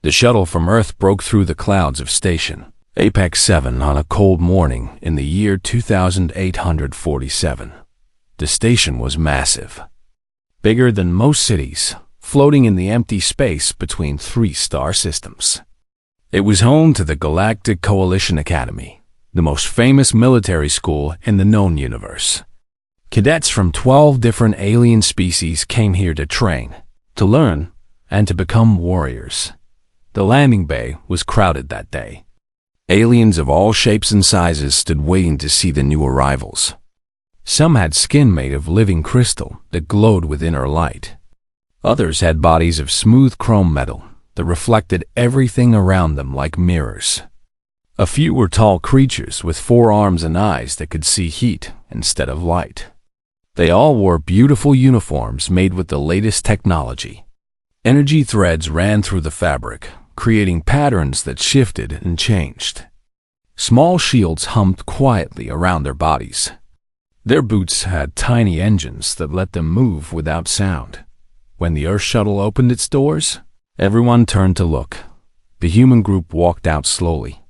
The shuttle from Earth broke through the clouds of Station Apex 7 on a cold morning in the year 2847. The station was massive, bigger than most cities, floating in the empty space between 3 star systems. It was home to the Galactic Coalition Academy, the most famous military school in the known universe. Cadets from 12 different alien species came here to train, to learn, and to become warriors. The landing bay was crowded that day. Aliens of all shapes and sizes stood waiting to see the new arrivals. Some had skin made of living crystal that glowed with inner light. Others had bodies of smooth chrome metal that reflected everything around them like mirrors. A few were tall creatures with 4 arms and eyes that could see heat instead of light. They all wore beautiful uniforms made with the latest technology. Energy threads ran through the fabric, creating patterns that shifted and changed. Small shields hummed quietly around their bodies. Their boots had tiny engines that let them move without sound. When the Earth shuttle opened its doors, everyone turned to look. The human group walked out slowly.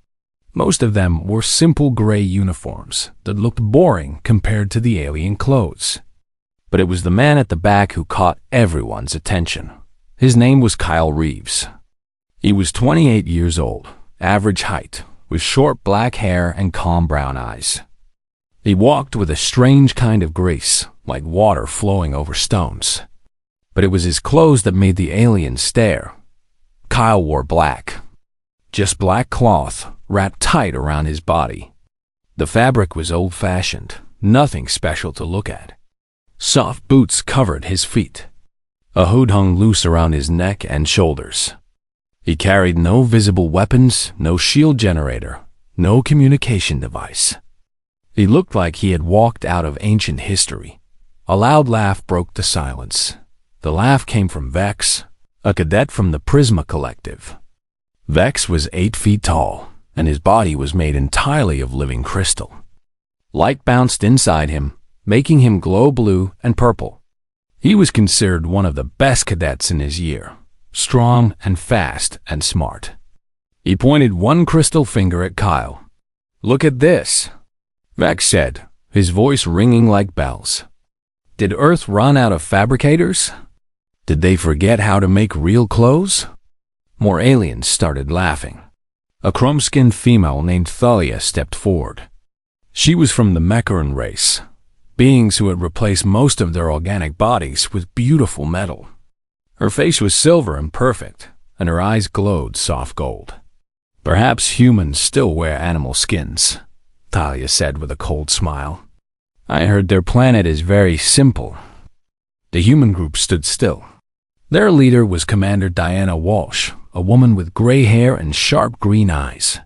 Most of them wore simple gray uniforms that looked boring compared to the alien clothes. But it was the man at the back who caught everyone's attention. His name was Kyle Reeves. He was 28 years old, average height, with short black hair and calm brown eyes. He walked with a strange kind of grace, like water flowing over stones. But it was his clothes that made the aliens stare. Kyle wore black. Just black cloth wrapped tight around his body. The fabric was old-fashioned, nothing special to look at. Soft boots covered his feet. A hood hung loose around his neck and shoulders. He carried no visible weapons, no shield generator, no communication device. He looked like he had walked out of ancient history. A loud laugh broke the silence. The laugh came from Vex, a cadet from the Prisma Collective. Vex was 8 feet tall, and his body was made entirely of living crystal. Light bounced inside him, making him glow blue and purple. He was considered one of the best cadets in his year. Strong and fast and smart. He pointed one crystal finger at Kyle. "Look at this," Vex said, his voice ringing like bells. Did Earth run out of fabricators? Did they forget how to make real clothes? More aliens started laughing. A chrome-skinned female named Thalia stepped forward. She was from the Mecharan race, beings who had replaced most of their organic bodies with beautiful metal. Her face was silver and perfect, and her eyes glowed soft gold. "Perhaps humans still wear animal skins," Thalia said with a cold smile. "I heard their planet is very simple." The human group stood still. Their leader was Commander Diana Walsh, a woman with gray hair and sharp green eyes.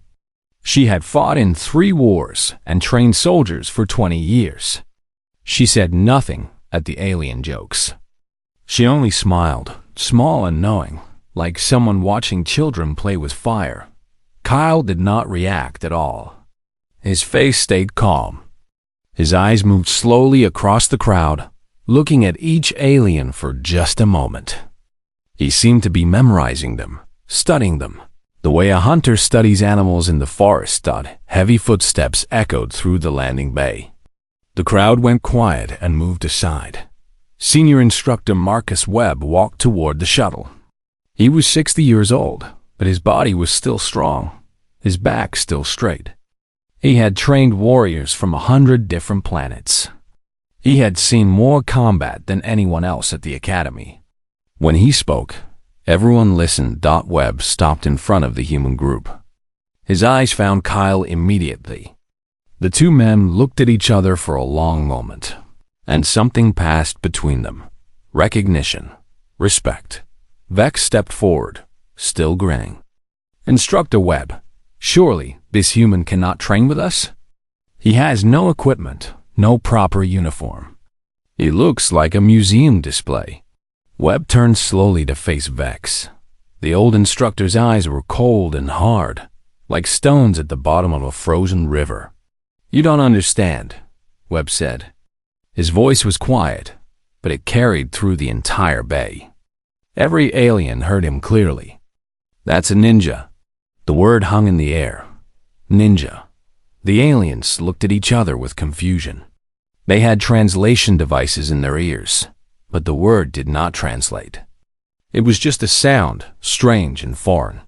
She had fought in 3 wars and trained soldiers for 20 years. She said nothing at the alien jokes. She only smiled, small and knowing, like someone watching children play with fire. Kyle did not react at all. His face stayed calm. His eyes moved slowly across the crowd, looking at each alien for just a moment. He seemed to be memorizing them, studying them, the way a hunter studies animals in the forest. Heavy footsteps echoed through the landing bay. The crowd went quiet and moved aside. Senior Instructor Marcus Webb walked toward the shuttle. He was 60 years old, but his body was still strong, his back still straight. He had trained warriors from 100 different planets. He had seen more combat than anyone else at the academy. When he spoke, everyone listened. Webb stopped in front of the human group. His eyes found Kyle immediately. The 2 men looked at each other for a long moment, and something passed between them. Recognition, respect. Vex stepped forward, still grinning. "Instructor Webb, surely this human cannot train with us? He has no equipment, no proper uniform. He looks like a museum display." Webb turned slowly to face Vex. The old instructor's eyes were cold and hard, like stones at the bottom of a frozen river. "You don't understand," Webb said. His voice was quiet, but it carried through the entire bay. Every alien heard him clearly. That's a ninja. The word hung in the air. Ninja. The aliens looked at each other with confusion. They had translation devices in their ears, but the word did not translate. It was just a sound, strange and foreign.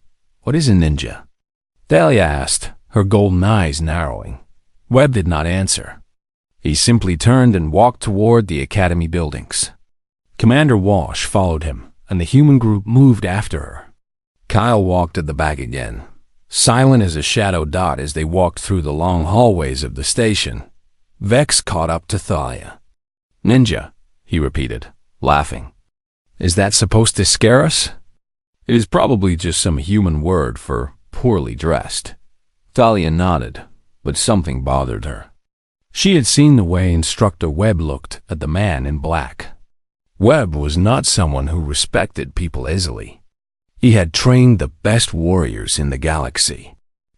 What is a ninja? Thalia asked, her golden eyes narrowing. Webb did not answer. He simply turned and walked toward the academy buildings. Commander Walsh followed him, and the human group moved after her. Kyle walked at the back again, silent as a shadow dot as they walked through the long hallways of the station. Vex caught up to Thalia. Ninja, he repeated, laughing. Is that supposed to scare us? It is probably just some human word for poorly dressed. Thalia nodded, but something bothered her. She had seen the way Instructor Webb looked at the man in black. Webb was not someone who respected people easily. He had trained the best warriors in the galaxy.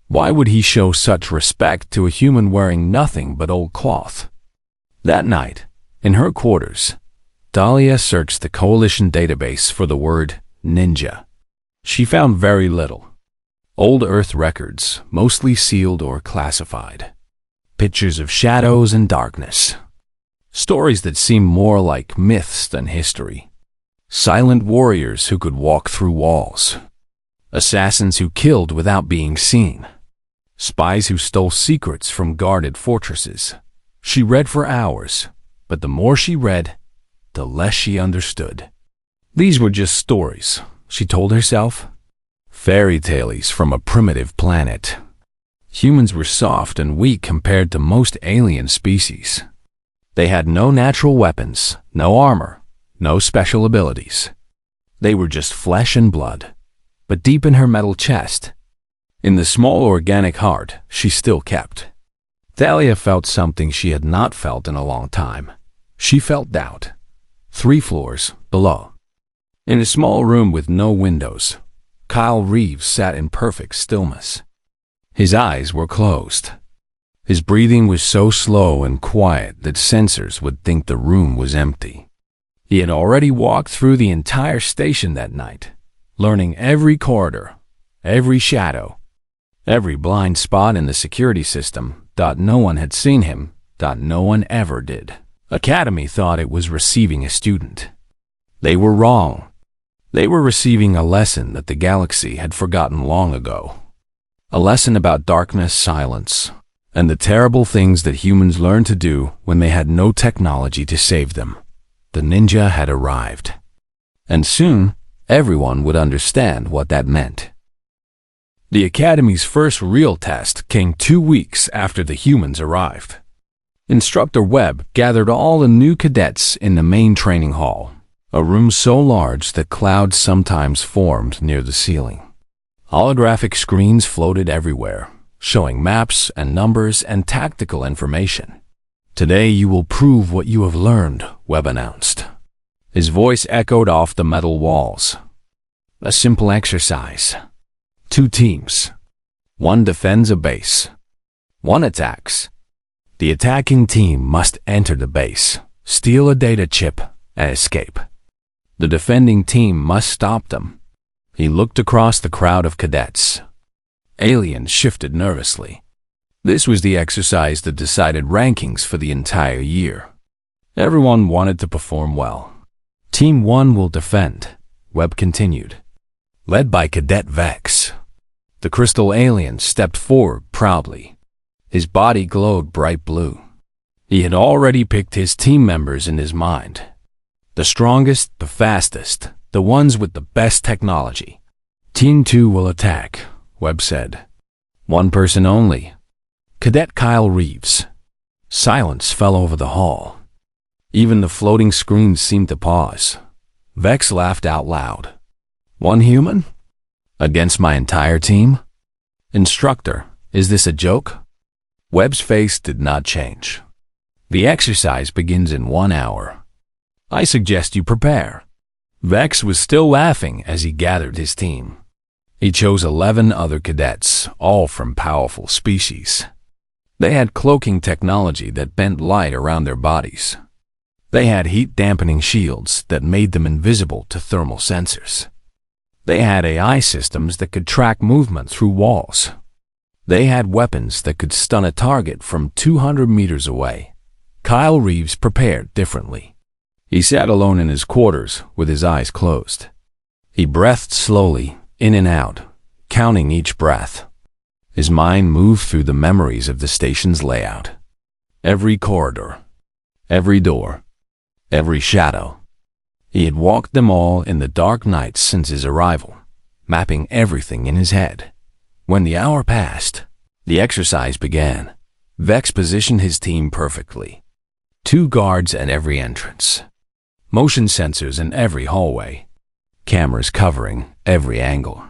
Why would he show such respect to a human wearing nothing but old cloth? That night, in her quarters, Thalia searched the Coalition database for the word ninja. She found very little. Old Earth records, mostly sealed or classified. Pictures of shadows and darkness. Stories that seemed more like myths than history. Silent warriors who could walk through walls. Assassins who killed without being seen. Spies who stole secrets from guarded fortresses. She read for hours, but the more she read, the less she understood. These were just stories, she told herself. Fairy tales from a primitive planet. Humans were soft and weak compared to most alien species. They had no natural weapons, no armor, no special abilities. They were just flesh and blood. But deep in her metal chest, in the small organic heart she still kept, Thalia felt something she had not felt in a long time. She felt doubt. 3 floors below. In a small room with no windows, Kyle Reeves sat in perfect stillness. His eyes were closed. His breathing was so slow and quiet that sensors would think the room was empty. He had already walked through the entire station that night, learning every corridor, every shadow, every blind spot in the security system. No one had seen him. No one ever did. Academy thought it was receiving a student. They were wrong. They were receiving a lesson that the galaxy had forgotten long ago. A lesson about darkness, silence, and the terrible things that humans learned to do when they had no technology to save them. The ninja had arrived. And soon, everyone would understand what that meant. The Academy's first real test came 2 weeks after the humans arrived. Instructor Webb gathered all the new cadets in the main training hall, a room so large that clouds sometimes formed near the ceiling. Holographic screens floated everywhere, showing maps and numbers and tactical information. Today you will prove what you have learned, Webb announced. His voice echoed off the metal walls. A simple exercise. 2 teams. 1 defends a base. 1 attacks. The attacking team must enter the base, steal a data chip, and escape. The defending team must stop them. He looked across the crowd of cadets. Aliens shifted nervously. This was the exercise that decided rankings for the entire year. Everyone wanted to perform well. Team 1 will defend, Webb continued. Led by Cadet Vex. The crystal alien stepped forward proudly. His body glowed bright blue. He had already picked his team members in his mind. The strongest, the fastest, the ones with the best technology. Team 2 will attack, Webb said. 1 person only. Cadet Kyle Reeves. Silence fell over the hall. Even the floating screens seemed to pause. Vex laughed out loud. 1 human? Against my entire team? Instructor, is this a joke? Webb's face did not change. The exercise begins in 1 hour. I suggest you prepare. Vex was still laughing as he gathered his team. He chose 11 other cadets, all from powerful species. They had cloaking technology that bent light around their bodies. They had heat-dampening shields that made them invisible to thermal sensors. They had AI systems that could track movement through walls. They had weapons that could stun a target from 200 meters away. Kyle Reeves prepared differently. He sat alone in his quarters with his eyes closed. He breathed slowly, in and out, counting each breath. His mind moved through the memories of the station's layout. Every corridor, every door, every shadow. He had walked them all in the dark nights since his arrival, mapping everything in his head. When the hour passed, the exercise began. Vex positioned his team perfectly. 2 guards at every entrance. Motion sensors in every hallway. Cameras covering every angle.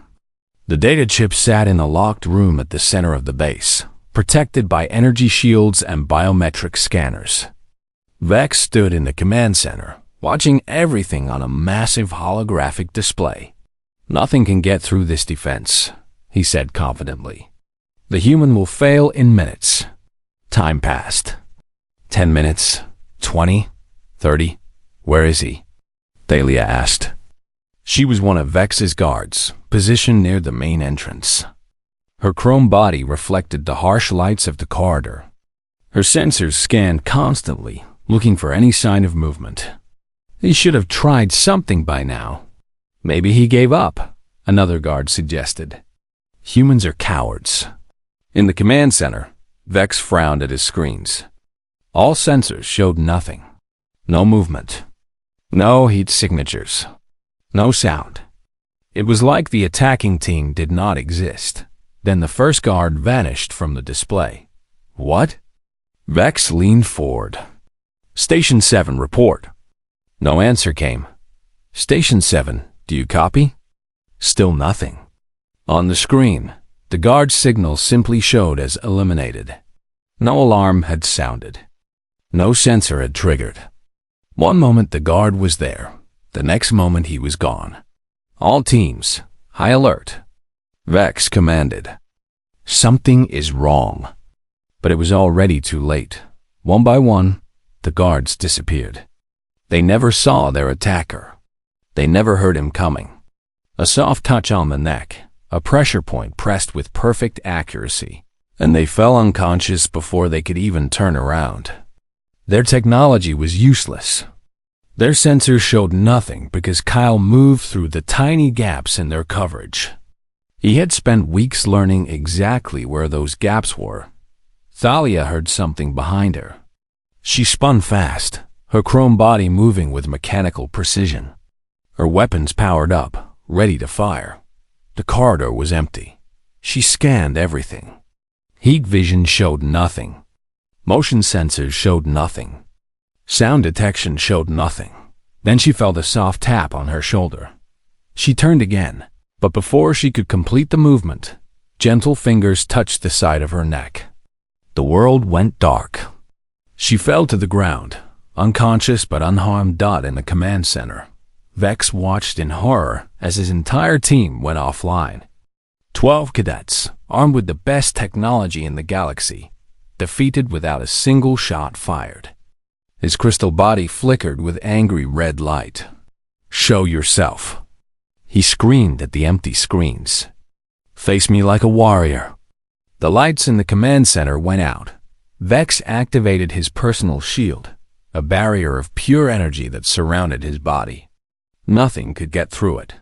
The data chip sat in a locked room at the center of the base, protected by energy shields and biometric scanners. Vex stood in the command center, watching everything on a massive holographic display. "Nothing can get through this defense," he said confidently. "The human will fail in minutes." Time passed. 10 minutes, 20, 30. "Where is he?" Thalia asked. She was one of Vex's guards, positioned near the main entrance. Her chrome body reflected the harsh lights of the corridor. Her sensors scanned constantly, looking for any sign of movement. "He should have tried something by now." "Maybe he gave up," another guard suggested. "Humans are cowards." In the command center, Vex frowned at his screens. All sensors showed nothing. No movement. No heat signatures. No sound. It was like the attacking team did not exist. Then the first guard vanished from the display. "What?" Vex leaned forward. "Station 7, report." No answer came. "Station 7, do you copy?" Still nothing. On the screen, the guard's signal simply showed as eliminated. No alarm had sounded. No sensor had triggered. One moment the guard was there. The next moment he was gone. "All teams, high alert." Vex commanded. "Something is wrong." But it was already too late. One by one, the guards disappeared. They never saw their attacker. They never heard him coming. A soft touch on the neck, a pressure point pressed with perfect accuracy, and they fell unconscious before they could even turn around. Their technology was useless. Their sensors showed nothing because Kyle moved through the tiny gaps in their coverage. He had spent weeks learning exactly where those gaps were. Thalia heard something behind her. She spun fast, her chrome body moving with mechanical precision. Her weapons powered up, ready to fire. The corridor was empty. She scanned everything. Heat vision showed nothing. Motion sensors showed nothing. Sound detection showed nothing. Then she felt a soft tap on her shoulder. She turned again, but before she could complete the movement, gentle fingers touched the side of her neck. The world went dark. She fell to the ground, unconscious but unharmed dot in the command center. Vex watched in horror as his entire team went offline. 12 cadets, armed with the best technology in the galaxy, defeated without a single shot fired. His crystal body flickered with angry red light. "Show yourself," he screamed at the empty screens. "Face me like a warrior." The lights in the command center went out. Vex activated his personal shield, a barrier of pure energy that surrounded his body. Nothing could get through it.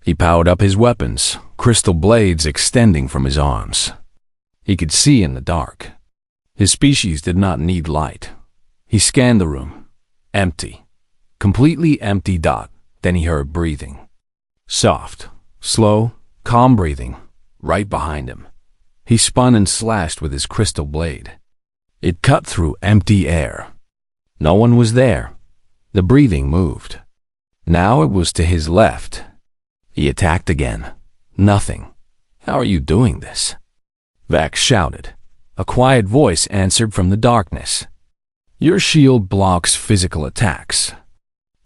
He powered up his weapons, crystal blades extending from his arms. He could see in the dark. His species did not need light. He scanned the room. Empty. Completely empty dot. Then he heard breathing. Soft, slow, calm breathing, right behind him. He spun and slashed with his crystal blade. It cut through empty air. No one was there. The breathing moved. Now it was to his left. He attacked again. Nothing. "How are you doing this?" Vex shouted. A quiet voice answered from the darkness. "Your shield blocks physical attacks.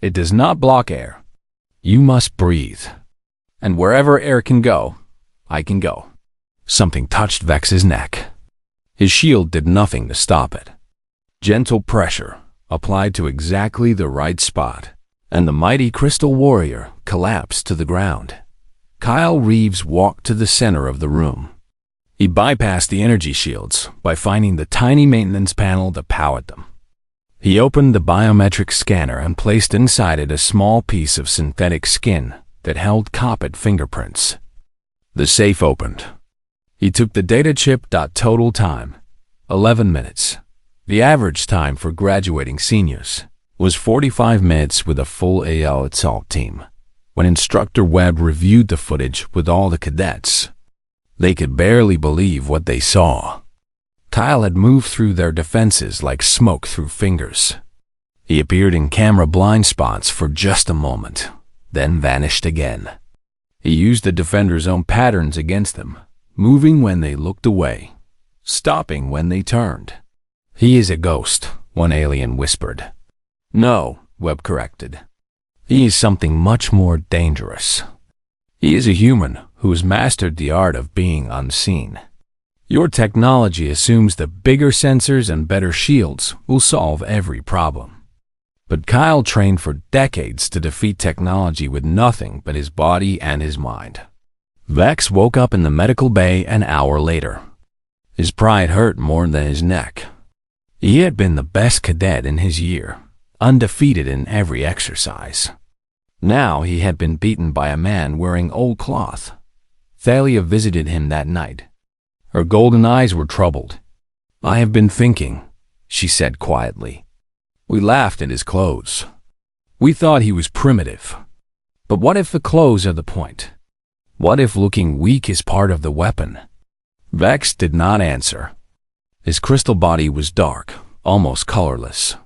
It does not block air. You must breathe. And wherever air can go, I can go." Something touched Vex's neck. His shield did nothing to stop it. Gentle pressure, applied to exactly the right spot, and the mighty crystal warrior collapsed to the ground. Kyle Reeves walked to the center of the room. He bypassed the energy shields by finding the tiny maintenance panel that powered them. He opened the biometric scanner and placed inside it a small piece of synthetic skin that held Coppet fingerprints. The safe opened. He took the data chip. Total time, 11 minutes. The average time for graduating seniors was 45 minutes with a full AL assault team. When Instructor Webb reviewed the footage with all the cadets, they could barely believe what they saw. Kyle had moved through their defenses like smoke through fingers. He appeared in camera blind spots for just a moment, then vanished again. He used the defenders' own patterns against them, moving when they looked away, stopping when they turned. "He is a ghost," one alien whispered. "No," Webb corrected. "He is something much more dangerous. He is a human who has mastered the art of being unseen. Your technology assumes that bigger sensors and better shields will solve every problem. But Kyle trained for decades to defeat technology with nothing but his body and his mind." Vex woke up in the medical bay an hour later. His pride hurt more than his neck. He had been the best cadet in his year, undefeated in every exercise. Now he had been beaten by a man wearing old cloth. Thalia visited him that night. Her golden eyes were troubled. "I have been thinking," she said quietly. "We laughed at his clothes. We thought he was primitive. But what if the clothes are the point? What if looking weak is part of the weapon?" Vex did not answer. His crystal body was dark, almost colorless.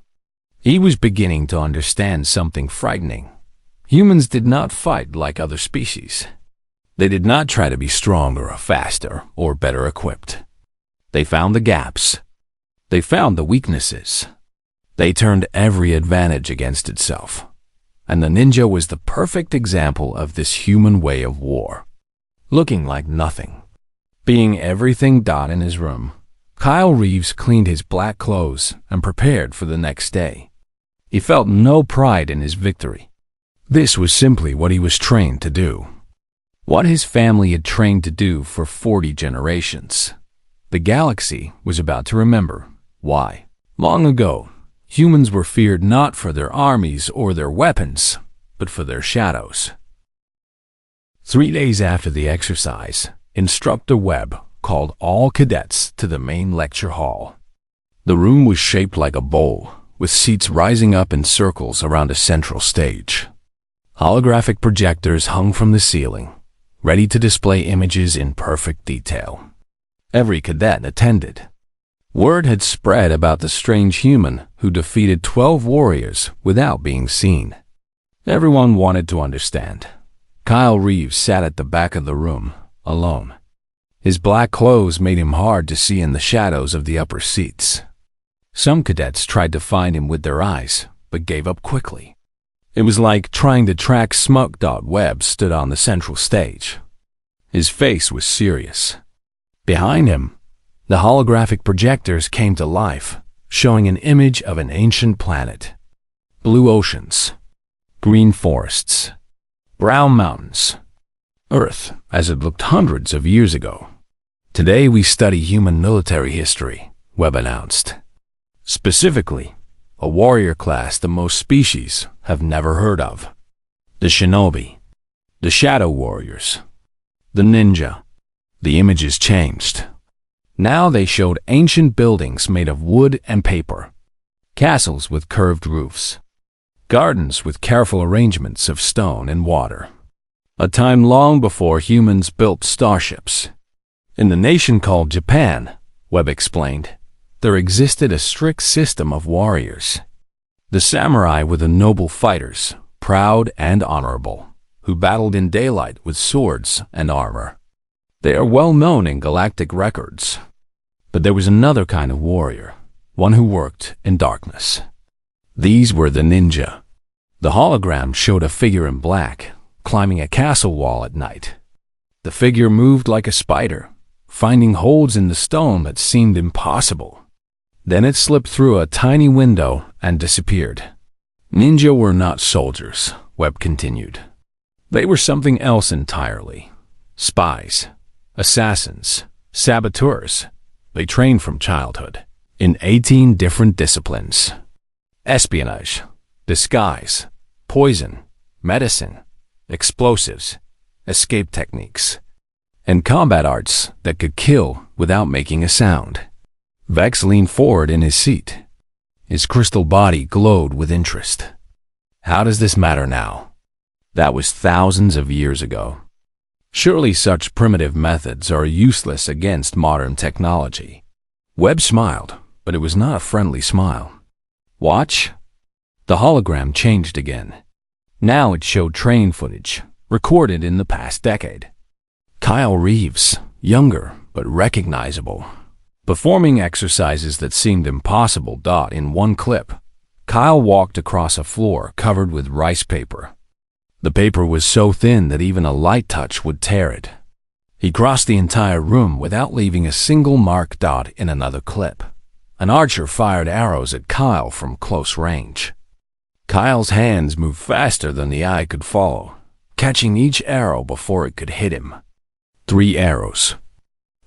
He was beginning to understand something frightening. Humans did not fight like other species. They did not try to be stronger or faster or better equipped. They found the gaps. They found the weaknesses. They turned every advantage against itself. And the ninja was the perfect example of this human way of war. Looking like nothing, being everything. In his room, Kyle Reeves cleaned his black clothes and prepared for the next day. He felt no pride in his victory. This was simply what he was trained to do. What his family had trained to do for 40 generations. The galaxy was about to remember why. Long ago, humans were feared not for their armies or their weapons, but for their shadows. 3 days after the exercise, Instructor Webb called all cadets to the main lecture hall. The room was shaped like a bowl, with seats rising up in circles around a central stage. Holographic projectors hung from the ceiling, ready to display images in perfect detail. Every cadet attended. Word had spread about the strange human who defeated 12 warriors without being seen. Everyone wanted to understand. Kyle Reeves sat at the back of the room, alone. His black clothes made him hard to see in the shadows of the upper seats. Some cadets tried to find him with their eyes, but gave up quickly. It was like trying to track Smug. Webb stood on the central stage. His face was serious. Behind him, the holographic projectors came to life, showing an image of an ancient planet. Blue oceans, green forests, brown mountains. Earth as it looked hundreds of years ago. "Today we study human military history," Webb announced. "Specifically, a warrior class that most species have never heard of. The shinobi, the shadow warriors, the ninja." The images changed. Now they showed ancient buildings made of wood and paper, castles with curved roofs, gardens with careful arrangements of stone and water. A time long before humans built starships. In the nation called Japan, Webb explained, there existed a strict system of warriors. The samurai were the noble fighters, proud and honorable, who battled in daylight with swords and armor. They are well known in galactic records. But there was another kind of warrior, one who worked in darkness. These were the ninja. The hologram showed a figure in black, climbing a castle wall at night. The figure moved like a spider, finding holes in the stone that seemed impossible. Then it slipped through a tiny window and disappeared. Ninja were not soldiers, Webb continued. They were something else entirely. Spies, assassins, saboteurs. They trained from childhood in 18 different disciplines: espionage, disguise, poison, medicine, explosives, escape techniques, and combat arts that could kill without making a sound. Vex leaned forward in his seat. His crystal body glowed with interest. How does this matter now? That was thousands of years ago. Surely such primitive methods are useless against modern technology. Webb smiled, but it was not a friendly smile. Watch. The hologram changed again. Now it showed training footage, recorded in the past decade. Kyle Reeves, younger but recognizable, performing exercises that seemed impossible. In one clip, Kyle walked across a floor covered with rice paper. The paper was so thin that even a light touch would tear it. He crossed the entire room without leaving a single mark. In another clip, an archer fired arrows at Kyle from close range. Kyle's hands moved faster than the eye could follow, catching each arrow before it could hit him. 3 arrows,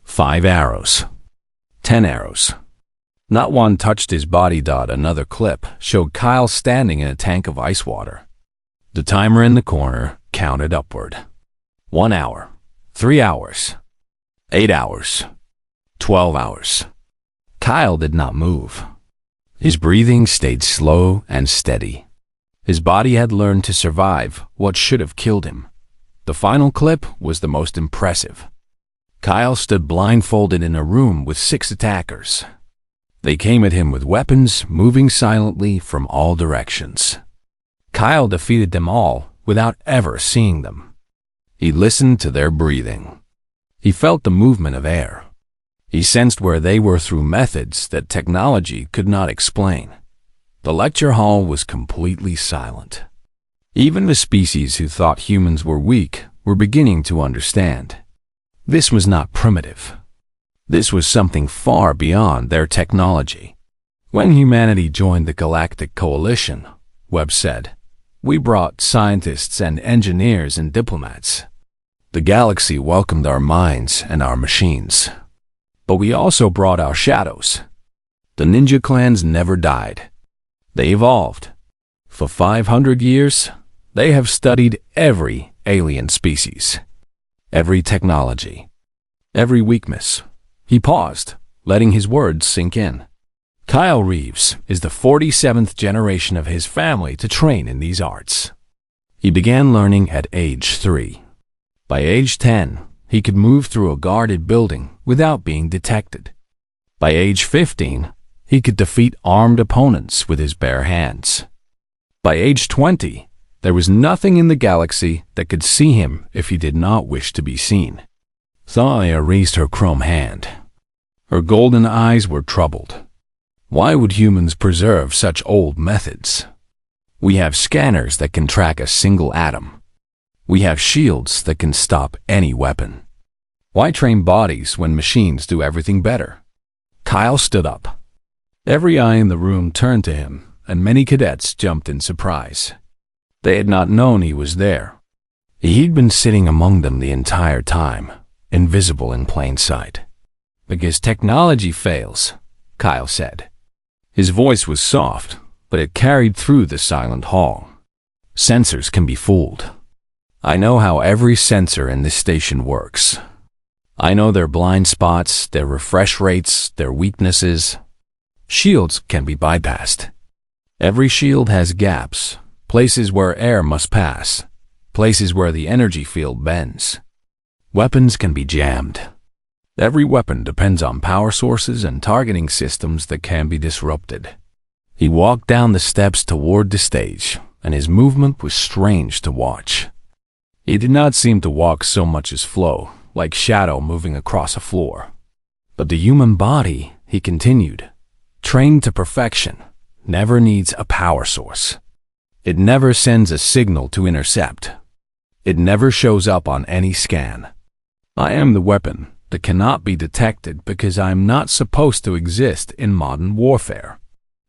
5 arrows, 10 arrows. Not one touched his body. Another clip showed Kyle standing in a tank of ice water. The timer in the corner counted upward. 1 hour, 3 hours, 8 hours, 12 hours. Kyle did not move. His breathing stayed slow and steady. His body had learned to survive what should have killed him. The final clip was the most impressive. Kyle stood blindfolded in a room with 6 attackers. They came at him with weapons, moving silently from all directions. Kyle defeated them all without ever seeing them. He listened to their breathing. He felt the movement of air. He sensed where they were through methods that technology could not explain. The lecture hall was completely silent. Even the species who thought humans were weak were beginning to understand. This was not primitive. This was something far beyond their technology. When humanity joined the Galactic Coalition, Webb said, we brought scientists and engineers and diplomats. The galaxy welcomed our minds and our machines. But we also brought our shadows. The ninja clans never died. They evolved. For 500 years, they have studied every alien species, every technology, every weakness. He paused, letting his words sink in. Kyle Reeves is the 47th generation of his family to train in these arts. He began learning at age 3. By age 10, he could move through a guarded building without being detected. By age 15, he could defeat armed opponents with his bare hands. By age 20, there was nothing in the galaxy that could see him if he did not wish to be seen. Thalia raised her chrome hand. Her golden eyes were troubled. Why would humans preserve such old methods? We have scanners that can track a single atom. We have shields that can stop any weapon. Why train bodies when machines do everything better? Kyle stood up. Every eye in the room turned to him, and many cadets jumped in surprise. They had not known he was there. He'd been sitting among them the entire time, invisible in plain sight. Because technology fails, Kyle said. His voice was soft, but it carried through the silent hall. Sensors can be fooled. I know how every sensor in this station works. I know their blind spots, their refresh rates, their weaknesses. Shields can be bypassed. Every shield has gaps, places where air must pass, places where the energy field bends. Weapons can be jammed. Every weapon depends on power sources and targeting systems that can be disrupted. He walked down the steps toward the stage, and his movement was strange to watch. He did not seem to walk so much as flow, like shadow moving across a floor. But the human body, he continued, trained to perfection, never needs a power source. It never sends a signal to intercept. It never shows up on any scan. I am the weapon that cannot be detected because I am not supposed to exist in modern warfare.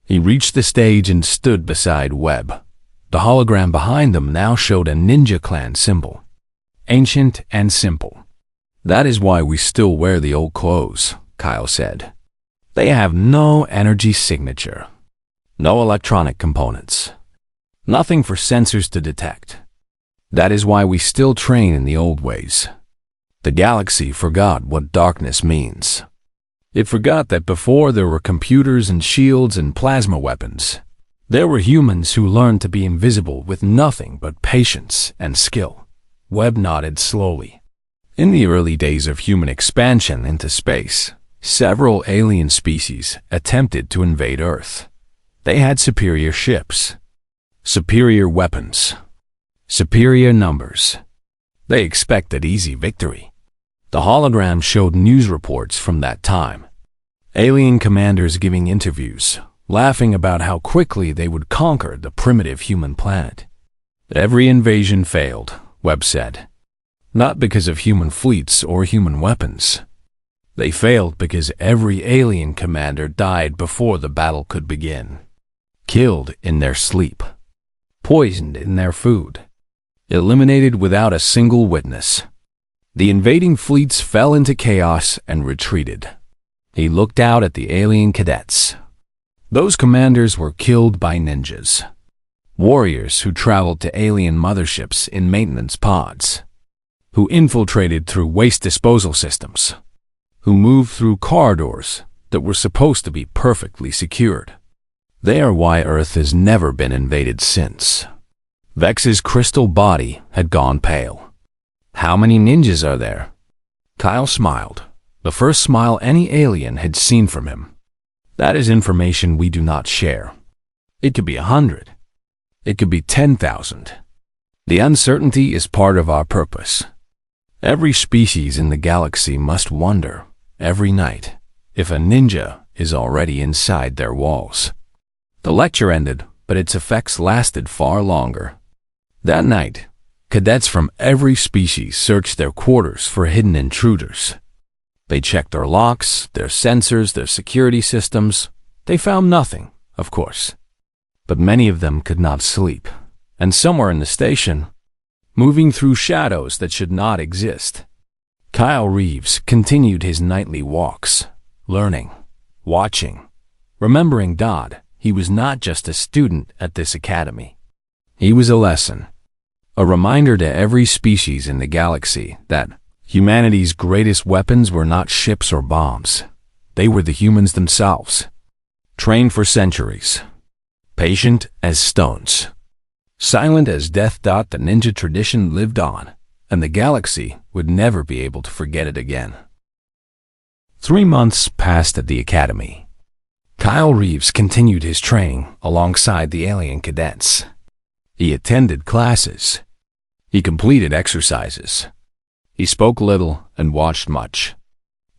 He reached the stage and stood beside Webb. The hologram behind them now showed a ninja clan symbol. Ancient and simple. That is why we still wear the old clothes, Kyle said. They have no energy signature. No electronic components. Nothing for sensors to detect. That is why we still train in the old ways. The galaxy forgot what darkness means. It forgot that before there were computers and shields and plasma weapons, there were humans who learned to be invisible with nothing but patience and skill. Webb nodded slowly. In the early days of human expansion into space, several alien species attempted to invade Earth. They had superior ships, superior weapons, superior numbers. They expected easy victory. The hologram showed news reports from that time. Alien commanders giving interviews, laughing about how quickly they would conquer the primitive human planet. Every invasion failed, Webb said. Not because of human fleets or human weapons. They failed because every alien commander died before the battle could begin. Killed in their sleep. Poisoned in their food. Eliminated without a single witness. The invading fleets fell into chaos and retreated. He looked out at the alien cadets. Those commanders were killed by ninjas. Warriors who traveled to alien motherships in maintenance pods. Who infiltrated through waste disposal systems. Who moved through corridors that were supposed to be perfectly secured. They are why Earth has never been invaded since. Vex's crystal body had gone pale. How many ninjas are there? Kyle smiled, the first smile any alien had seen from him. That is information we do not share. It could be 100. It could be 10,000. The uncertainty is part of our purpose. Every species in the galaxy must wonder, every night, if a ninja is already inside their walls. The lecture ended, but its effects lasted far longer. That night, cadets from every species searched their quarters for hidden intruders. They checked their locks, their sensors, their security systems. They found nothing, of course. But many of them could not sleep, and somewhere in the station, moving through shadows that should not exist, Kyle Reeves continued his nightly walks, learning, watching, remembering Dodd. He was not just a student at this academy. He was a lesson, a reminder to every species in the galaxy that humanity's greatest weapons were not ships or bombs. They were the humans themselves, trained for centuries, patient as stones, silent as death. The ninja tradition lived on, and the galaxy would never be able to forget it again. 3 months passed at the academy. Kyle Reeves continued his training alongside the alien cadets. He attended classes. He completed exercises. He spoke little and watched much.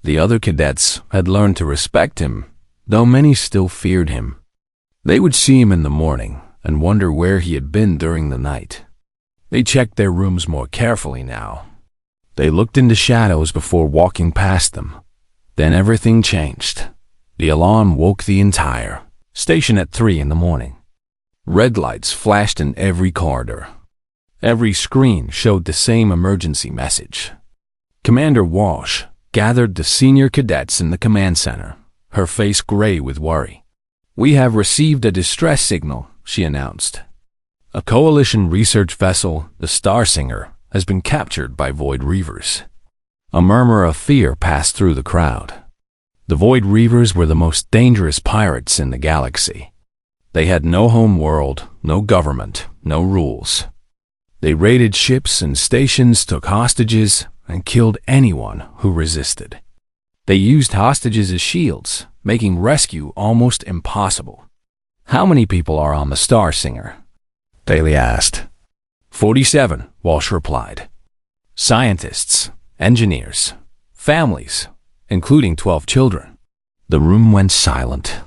The other cadets had learned to respect him, though many still feared him. They would see him in the morning and wonder where he had been during the night. They checked their rooms more carefully now. They looked into shadows before walking past them. Then everything changed. The alarm woke the entire station at 3 in the morning. Red lights flashed in every corridor. Every screen showed the same emergency message. Commander Walsh gathered the senior cadets in the command center, her face gray with worry. "We have received a distress signal," she announced. "A coalition research vessel, the Star Singer, has been captured by Void Reavers." A murmur of fear passed through the crowd. The Void Reavers were the most dangerous pirates in the galaxy. They had no home world, no government, no rules. They raided ships and stations, took hostages, and killed anyone who resisted. They used hostages as shields, making rescue almost impossible. "How many people are on the Star Singer?" Daly asked. 47, Walsh replied. "Scientists, engineers, families, including 12 children." The room went silent.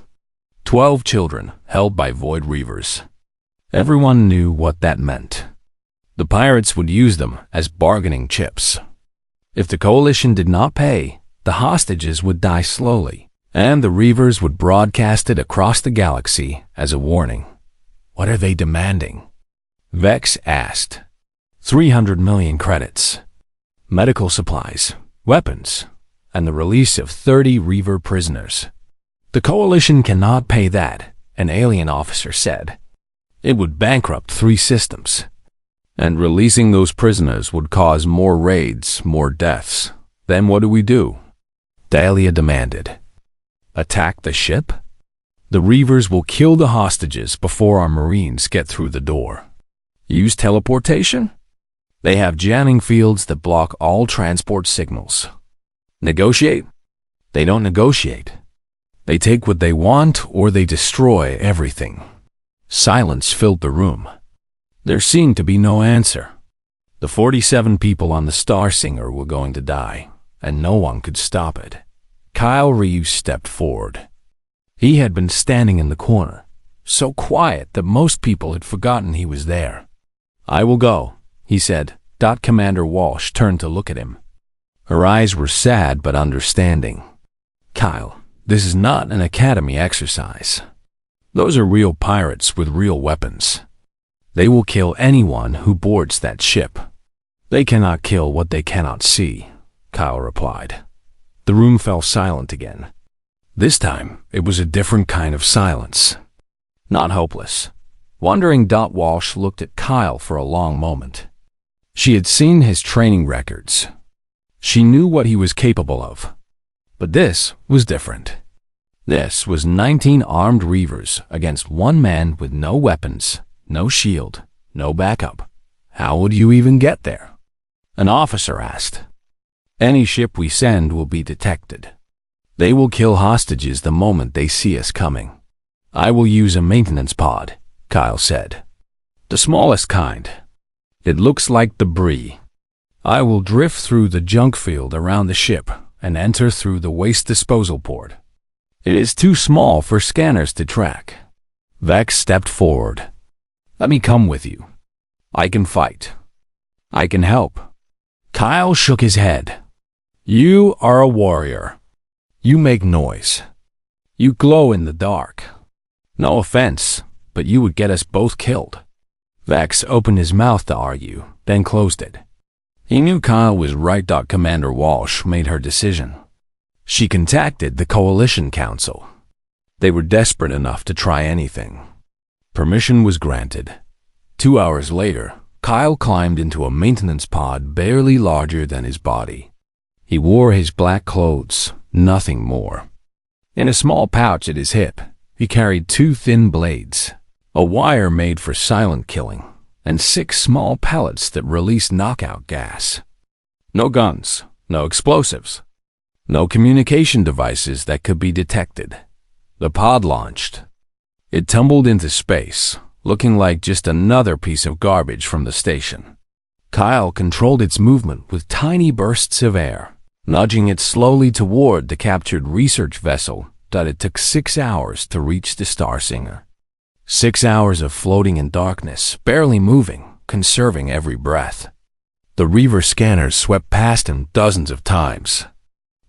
12 children held by Void Reavers. Everyone knew what that meant. The pirates would use them as bargaining chips. If the coalition did not pay, the hostages would die slowly, and the Reavers would broadcast it across the galaxy as a warning. What are they demanding? Vex asked. 300 million credits. Medical supplies, weapons, and the release of 30 Reaver prisoners. The Coalition cannot pay that, an alien officer said. It would bankrupt 3 systems. And releasing those prisoners would cause more raids, more deaths. Then what do we do? Dahlia demanded. Attack the ship? The Reavers will kill the hostages before our Marines get through the door. Use teleportation? They have jamming fields that block all transport signals. Negotiate? They don't negotiate. They take what they want or they destroy everything. Silence filled the room. There seemed to be no answer. The 47 people on the Star Singer were going to die, and no one could stop it. Kyle Reeves stepped forward. He had been standing in the corner, so quiet that most people had forgotten he was there. I will go, he said. Commander Walsh turned to look at him. Her eyes were sad but understanding. Kyle, this is not an academy exercise. Those are real pirates with real weapons. They will kill anyone who boards that ship. They cannot kill what they cannot see, Kyle replied. The room fell silent again. This time, it was a different kind of silence. Not hopeless. Wondering, Walsh looked at Kyle for a long moment. She had seen his training records. She knew what he was capable of. But this was different. This was 19 armed Reavers against one man with no weapons, no shield, no backup. How would you even get there? An officer asked. Any ship we send will be detected. They will kill hostages the moment they see us coming. I will use a maintenance pod, Kyle said. The smallest kind. It looks like debris. I will drift through the junk field around the ship and enter through the waste disposal port. It is too small for scanners to track. Vex stepped forward. Let me come with you. I can fight. I can help. Kyle shook his head. You are a warrior. You make noise. You glow in the dark. No offense, but you would get us both killed. Vex opened his mouth to argue, then closed it. He knew Kyle was right. Commander Walsh made her decision. She contacted the Coalition Council. They were desperate enough to try anything. Permission was granted. 2 hours later, Kyle climbed into a maintenance pod barely larger than his body. He wore his black clothes, nothing more. In a small pouch at his hip, he carried 2 thin blades, a wire made for silent killing, and 6 small pellets that released knockout gas. No guns, no explosives, no communication devices that could be detected. The pod launched. It tumbled into space, looking like just another piece of garbage from the station. Kyle controlled its movement with tiny bursts of air, nudging it slowly toward the captured research vessel that it took 6 hours to reach the Star Singer. 6 hours of floating in darkness, barely moving, conserving every breath. The Reaver scanners swept past him dozens of times.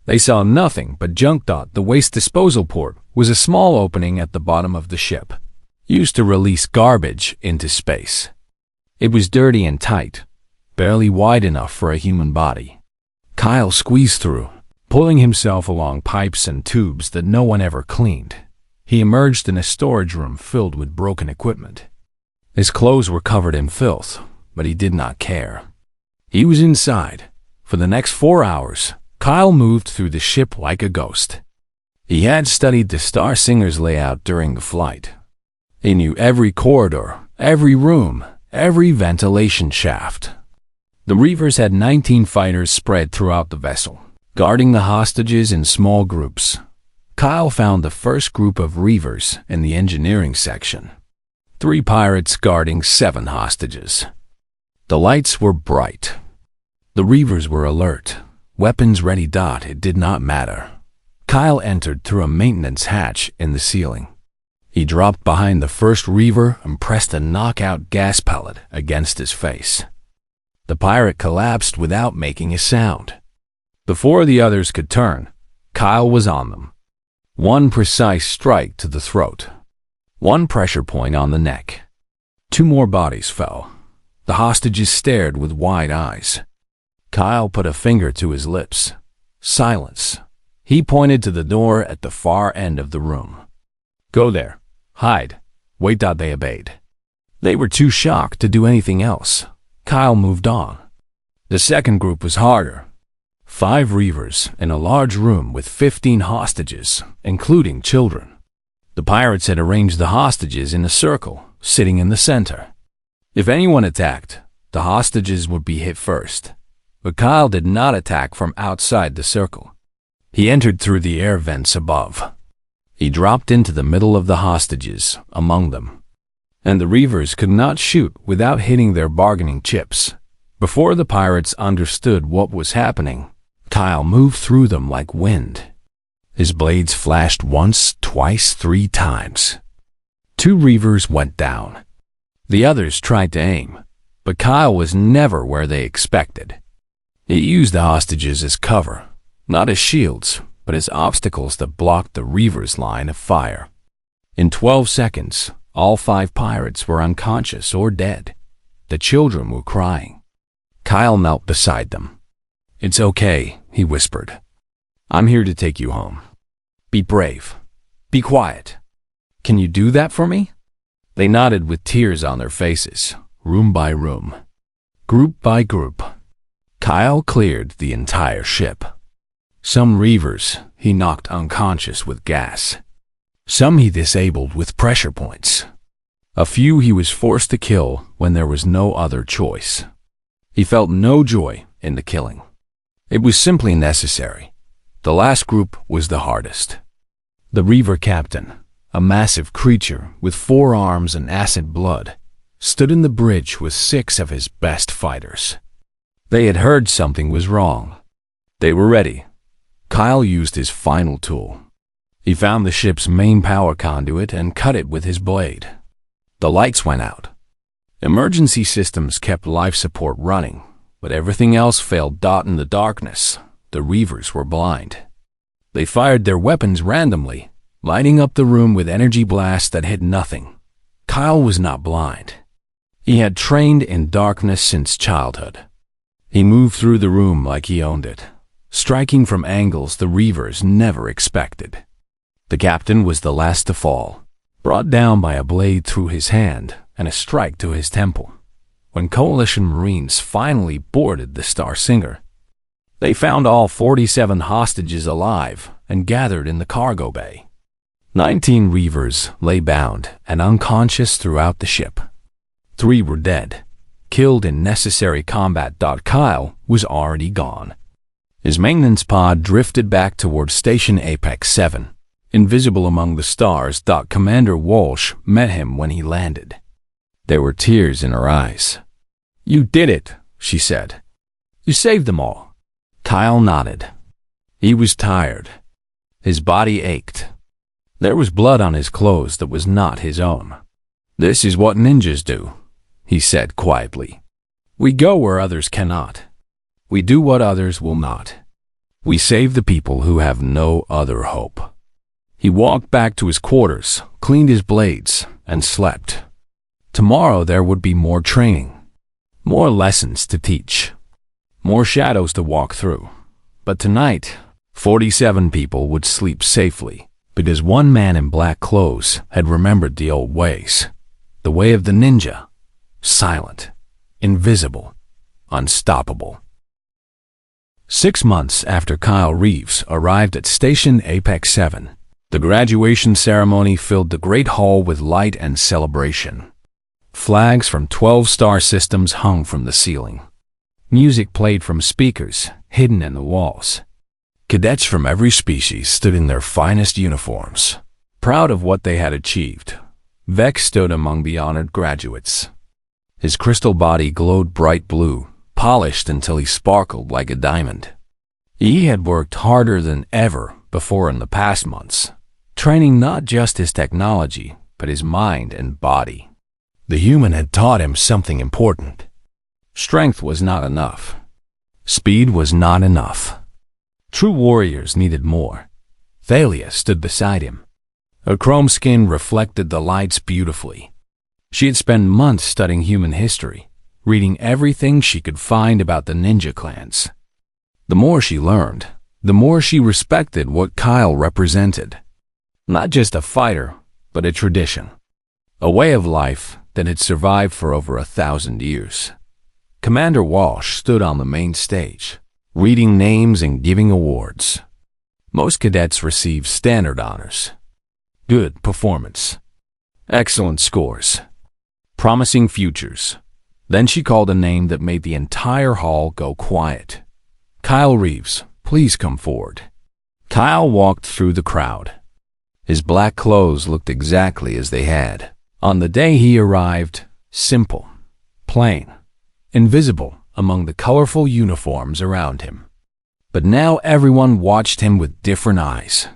They saw nothing but junk. The waste disposal port was a small opening at the bottom of the ship, used to release garbage into space. It was dirty and tight, barely wide enough for a human body. Kyle squeezed through, pulling himself along pipes and tubes that no one ever cleaned. He emerged in a storage room filled with broken equipment. His clothes were covered in filth, but he did not care. He was inside. For the next 4 hours, Kyle moved through the ship like a ghost. He had studied the Star Singer's layout during the flight. He knew every corridor, every room, every ventilation shaft. The Reavers had 19 fighters spread throughout the vessel, guarding the hostages in small groups. Kyle found the first group of Reavers in the engineering section. 3 pirates guarding 7 hostages. The lights were bright. The Reavers were alert, weapons ready. It did not matter. Kyle entered through a maintenance hatch in the ceiling. He dropped behind the first Reaver and pressed a knockout gas pellet against his face. The pirate collapsed without making a sound. Before the others could turn, Kyle was on them. 1 precise strike to the throat. 1 pressure point on the neck. 2 more bodies fell. The hostages stared with wide eyes. Kyle put a finger to his lips. Silence. He pointed to the door at the far end of the room. Go there. Hide. Wait. They obeyed. They were too shocked to do anything else. Kyle moved on. The second group was harder. 5 reavers in a large room with 15 hostages, including children. The pirates had arranged the hostages in a circle, sitting in the center. If anyone attacked, the hostages would be hit first. But Kyle did not attack from outside the circle. He entered through the air vents above. He dropped into the middle of the hostages, among them. And the reavers could not shoot without hitting their bargaining chips. Before the pirates understood what was happening, Kyle moved through them like wind. His blades flashed once, twice, 3 times. 2 reavers went down. The others tried to aim, but Kyle was never where they expected. He used the hostages as cover, not as shields, but as obstacles that blocked the reavers' line of fire. In 12 seconds, all 5 pirates were unconscious or dead. The children were crying. Kyle knelt beside them. It's okay, he whispered. I'm here to take you home. Be brave. Be quiet. Can you do that for me? They nodded with tears on their faces, room by room, group by group. Kyle cleared the entire ship. Some reavers he knocked unconscious with gas. Some he disabled with pressure points. A few he was forced to kill when there was no other choice. He felt no joy in the killing. It was simply necessary. The last group was the hardest. The reaver captain, a massive creature with 4 arms and acid blood, stood in the bridge with 6 of his best fighters. They had heard something was wrong. They were ready. Kyle used his final tool. He found the ship's main power conduit and cut it with his blade. The lights went out. Emergency systems kept life support running, but everything else failed. In the darkness, the reavers were blind. They fired their weapons randomly, lighting up the room with energy blasts that hit nothing. Kyle was not blind. He had trained in darkness since childhood. He moved through the room like he owned it, striking from angles the reavers never expected. The captain was the last to fall, brought down by a blade through his hand and a strike to his temple. When Coalition Marines finally boarded the Star Singer, they found all 47 hostages alive and gathered in the cargo bay. 19 reavers lay bound and unconscious throughout the ship. 3 were dead, killed in necessary combat. Kyle was already gone. His maintenance pod drifted back toward Station Apex 7, invisible among the stars. Commander Walsh met him when he landed. There were tears in her eyes. You did it, she said. You saved them all. Kyle nodded. He was tired. His body ached. There was blood on his clothes that was not his own. This is what ninjas do, he said quietly. We go where others cannot. We do what others will not. We save the people who have no other hope. He walked back to his quarters, cleaned his blades, and slept. Tomorrow there would be more training, more lessons to teach, more shadows to walk through. But tonight, 47 people would sleep safely, because one man in black clothes had remembered the old ways. The way of the ninja. Silent, invisible, unstoppable. 6 months after Kyle Reeves arrived at Station Apex 7, the graduation ceremony filled the Great Hall with light and celebration. Flags from 12 star systems hung from the ceiling. Music played from speakers hidden in the walls. Cadets from every species stood in their finest uniforms, proud of what they had achieved. Vex stood among the honored graduates. His crystal body glowed bright blue, polished until he sparkled like a diamond. He had worked harder than ever before in the past months, training not just his technology, but his mind and body. The human had taught him something important. Strength was not enough. Speed was not enough. True warriors needed more. Thalia stood beside him. Her chrome skin reflected the lights beautifully. She had spent months studying human history, reading everything she could find about the ninja clans. The more she learned, the more she respected what Kyle represented. Not just a fighter, but a tradition. A way of life that had survived for over 1,000 years. Commander Walsh stood on the main stage, reading names and giving awards. Most cadets received standard honors. Good performance. Excellent scores. Promising futures. Then she called a name that made the entire hall go quiet. Kyle Reeves, please come forward. Kyle walked through the crowd. His black clothes looked exactly as they had on the day he arrived, simple, plain, invisible among the colorful uniforms around him. But now everyone watched him with different eyes.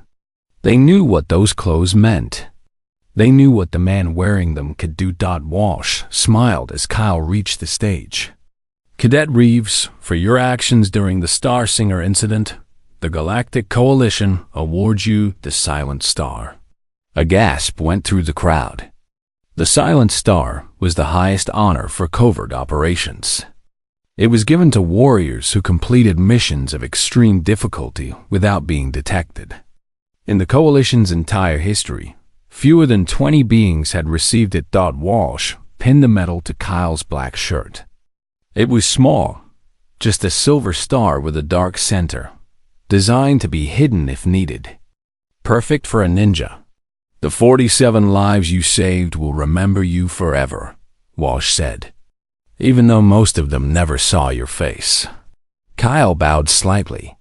They knew what those clothes meant. They knew what the man wearing them could do. Walsh smiled as Kyle reached the stage. Cadet Reeves, for your actions during the Star Singer incident, the Galactic Coalition awards you the Silent Star. A gasp went through the crowd. The Silent Star was the highest honor for covert operations. It was given to warriors who completed missions of extreme difficulty without being detected. In the Coalition's entire history, fewer than 20 beings had received it. Walsh pinned the medal to Kyle's black shirt. It was small, just a silver star with a dark center, designed to be hidden if needed. Perfect for a ninja. The 47 lives you saved will remember you forever, Walsh said, even though most of them never saw your face. Kyle bowed slightly.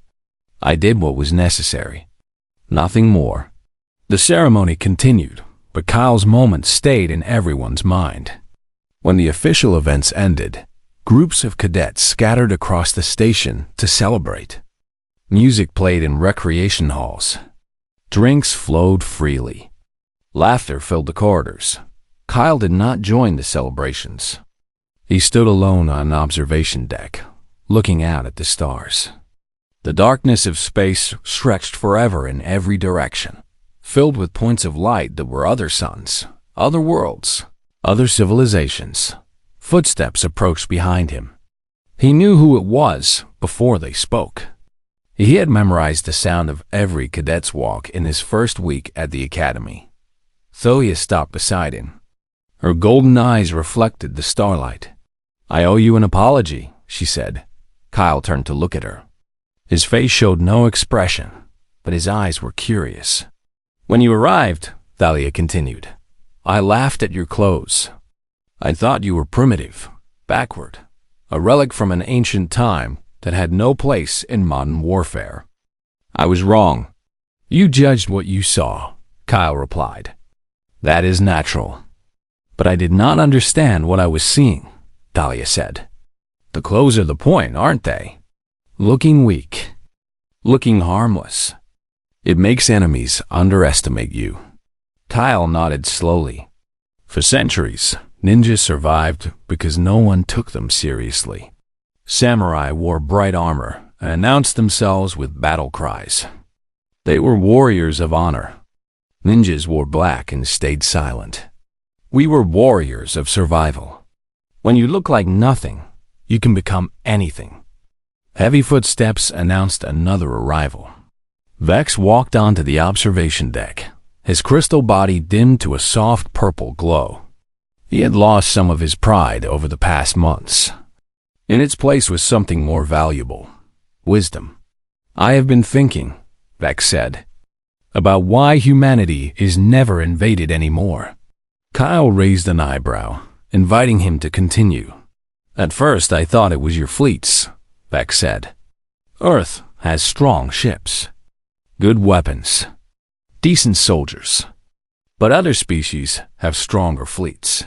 I did what was necessary. Nothing more. The ceremony continued, but Kyle's moment stayed in everyone's mind. When the official events ended, groups of cadets scattered across the station to celebrate. Music played in recreation halls. Drinks flowed freely. Laughter filled the corridors. Kyle did not join the celebrations. He stood alone on an observation deck, looking out at the stars. The darkness of space stretched forever in every direction, filled with points of light that were other suns, other worlds, other civilizations. Footsteps approached behind him. He knew who it was before they spoke. He had memorized the sound of every cadet's walk in his first week at the academy. Thoia stopped beside him. Her golden eyes reflected the starlight. I owe you an apology, she said. Kyle turned to look at her. His face showed no expression, but his eyes were curious. When you arrived, Thalia continued, I laughed at your clothes. I thought you were primitive, backward, a relic from an ancient time that had no place in modern warfare. I was wrong. You judged what you saw, Kyle replied. That is natural. But I did not understand what I was seeing, Thalia said. The clothes are the point, aren't they? Looking weak. Looking harmless. It makes enemies underestimate you. Kyle nodded slowly. For centuries, ninjas survived because no one took them seriously. Samurai wore bright armor and announced themselves with battle cries. They were warriors of honor. Ninjas wore black and stayed silent. We were warriors of survival. When you look like nothing, you can become anything. Heavy footsteps announced another arrival. Vex walked onto the observation deck, his crystal body dimmed to a soft purple glow. He had lost some of his pride over the past months. In its place was something more valuable, wisdom. I have been thinking, Vex said, about why humanity is never invaded anymore. Kyle raised an eyebrow, inviting him to continue. At first I thought it was your fleets, Vex said. Earth has strong ships, good weapons, decent soldiers. But other species have stronger fleets,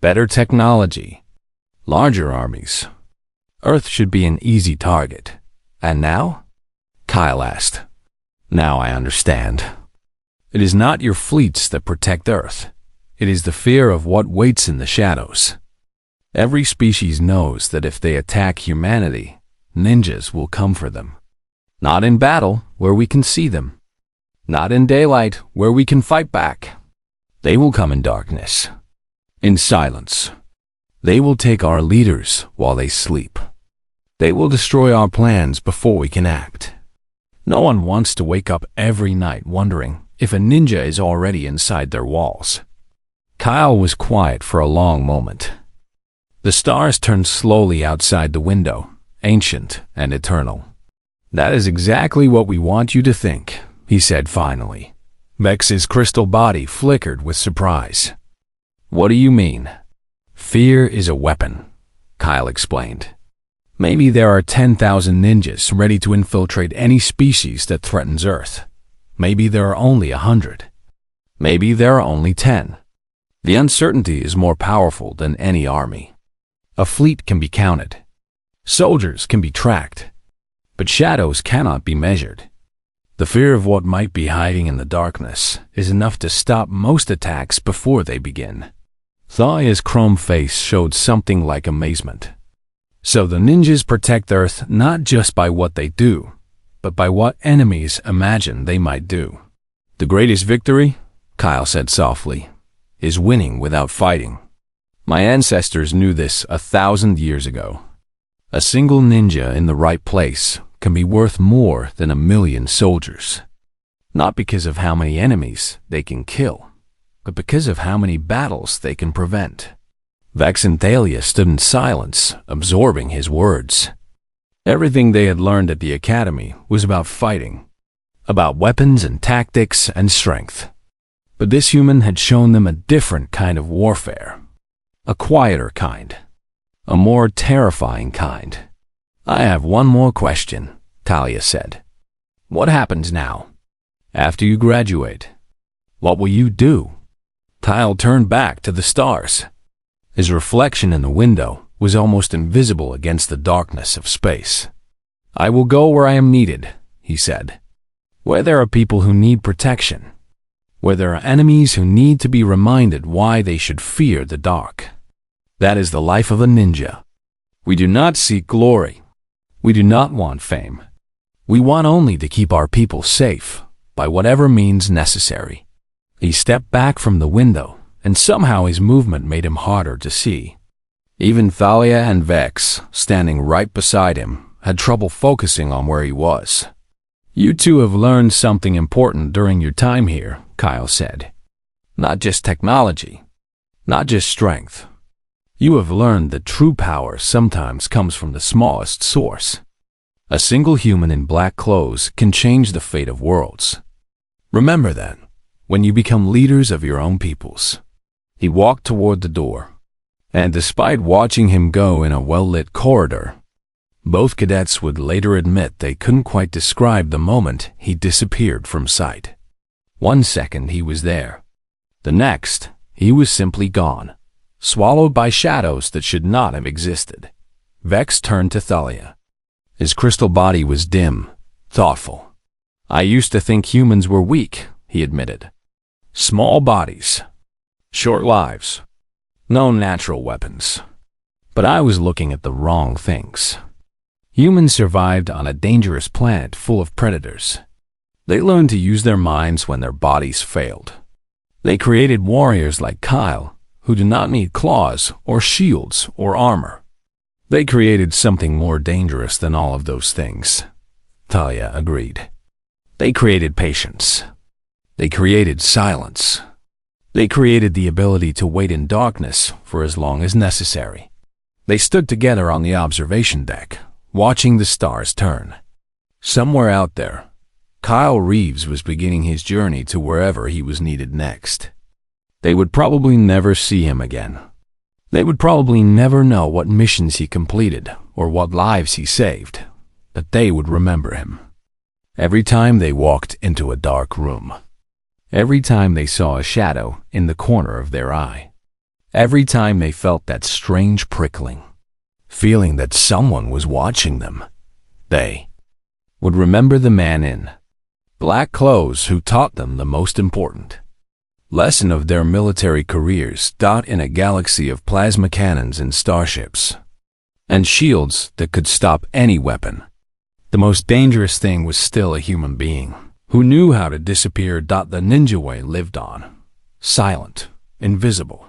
better technology, larger armies. Earth should be an easy target. And now? Kyle asked. Now I understand. It is not your fleets that protect Earth. It is the fear of what waits in the shadows. Every species knows that if they attack humanity, ninjas will come for them. Not in battle, where we can see them. Not in daylight, where we can fight back. They will come in darkness, in silence. They will take our leaders while they sleep. They will destroy our plans before we can act. No one wants to wake up every night wondering if a ninja is already inside their walls. Kyle was quiet for a long moment. The stars turned slowly outside the window, ancient and eternal. "That is exactly what we want you to think," he said finally. Vex's crystal body flickered with surprise. "What do you mean?" "Fear is a weapon," Kyle explained. "Maybe there are 10,000 ninjas ready to infiltrate any species that threatens Earth. Maybe there are only 100. Maybe there are only 10. The uncertainty is more powerful than any army. A fleet can be counted. Soldiers can be tracked. But shadows cannot be measured. The fear of what might be hiding in the darkness is enough to stop most attacks before they begin." Thalia's chrome face showed something like amazement. "So the ninjas protect Earth not just by what they do, but by what enemies imagine they might do." "The greatest victory," Kyle said softly, "is winning without fighting. My ancestors knew this 1,000 years ago. A single ninja in the right place can be worth more than 1,000,000 soldiers. Not because of how many enemies they can kill, but because of how many battles they can prevent." Vex and Thalia stood in silence, absorbing his words. Everything they had learned at the academy was about fighting, about weapons and tactics and strength. But this human had shown them a different kind of warfare. A quieter kind. A more terrifying kind. "I have one more question," Thalia said. "What happens now? After you graduate, what will you do?" Kyle turned back to the stars. His reflection in the window was almost invisible against the darkness of space. "I will go where I am needed," he said. "Where there are people who need protection. Where there are enemies who need to be reminded why they should fear the dark. That is the life of a ninja. We do not seek glory. We do not want fame. We want only to keep our people safe, by whatever means necessary." He stepped back from the window, and somehow his movement made him harder to see. Even Thalia and Vex, standing right beside him, had trouble focusing on where he was. "You two have learned something important during your time here," Kyle said. "Not just technology, not just strength. You have learned that true power sometimes comes from the smallest source. A single human in black clothes can change the fate of worlds. Remember that when you become leaders of your own peoples." He walked toward the door, and despite watching him go in a well-lit corridor, both cadets would later admit they couldn't quite describe the moment he disappeared from sight. One second he was there. The next, he was simply gone, swallowed by shadows that should not have existed. Vex turned to Thalia. His crystal body was dim, thoughtful. "I used to think humans were weak," he admitted. "Small bodies. Short lives. No natural weapons. But I was looking at the wrong things. Humans survived on a dangerous planet full of predators. They learned to use their minds when their bodies failed. They created warriors like Kyle, who do not need claws or shields or armor. They created something more dangerous than all of those things." Thalia agreed. "They created patience. They created silence. They created the ability to wait in darkness for as long as necessary." They stood together on the observation deck, watching the stars turn. Somewhere out there, Kyle Reeves was beginning his journey to wherever he was needed next. They would probably never see him again. They would probably never know what missions he completed or what lives he saved, but they would remember him. Every time they walked into a dark room. Every time they saw a shadow in the corner of their eye. Every time they felt that strange prickling, feeling that someone was watching them, they would remember the man in black clothes who taught them the most important lesson of their military careers, in a galaxy of plasma cannons and starships, and shields that could stop any weapon. The most dangerous thing was still a human being who knew how to disappear. The ninja way lived on, silent, invisible,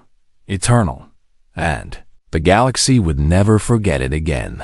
eternal, and The galaxy would never forget it again.